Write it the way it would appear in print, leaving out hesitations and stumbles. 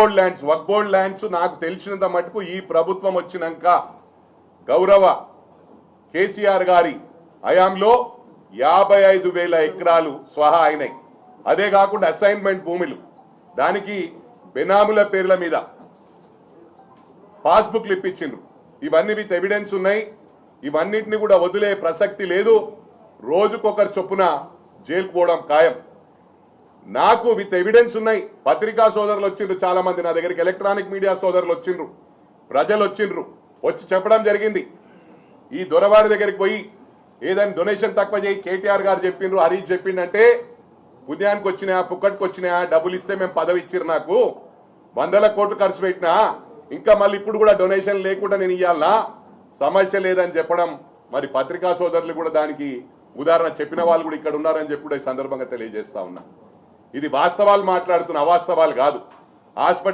వక్ఫ్ board lands నాకు తెలిసినంత మటుకు ఈ ప్రభుత్వం వచ్చినాక గౌరవ కేసీఆర్ గారి హయాంలో 55,000 ఎకరాలు స్వహా అయినాయి. అదే కాకుండా అసైన్మెంట్ భూములు, దానికి బెనాముల పేర్ల మీద పాస్బుక్లు ఇప్పించిండ్రు. ఇవన్నీ విత్ ఎవిడెన్స్ ఉన్నాయి. ఇవన్నిటిని కూడా వదిలే ప్రసక్తి లేదు. రోజుకొకరు చొప్పున జైలుకు పోవడం ఖాయం. నాకు విత్ ఎవిడెన్స్ ఉన్నాయి. పత్రికా సోదరులు వచ్చిండ్రు, చాలా మంది నా దగ్గరికి, ఎలక్ట్రానిక్ మీడియా సోదరులు వచ్చిండ్రు, ప్రజలు వచ్చిండ్రు, వచ్చి చెప్పడం జరిగింది. ఈ దొరవారి దగ్గరికి పోయి ఏదైనా డొనేషన్ తక్కువ చేయి, కేటీఆర్ గారు చెప్పిండ్రు, హరీష్ చెప్పిండంటే పుణ్యానికి వచ్చినా పుక్కటికి వచ్చినా డబ్బులు ఇస్తే మేము పదవి ఇచ్చిర్రు, నాకు 100 కోట్లు ఖర్చు పెట్టినా ఇంకా మళ్ళీ ఇప్పుడు కూడా డొనేషన్ లేకుండా నేను ఇవ్వాలనా, సమస్య లేదని చెప్పడం. మరి పత్రికా సోదరులు కూడా దానికి ఉదాహరణ చెప్పిన వాళ్ళు కూడా ఇక్కడ ఉన్నారని చెప్పి ఈ సందర్భంగా తెలియజేస్తా ఉన్నా. ఇది వాస్తవాలు మాట్లాడుతున్న, అవాస్తవాలు కాదు. హాస్పిటల్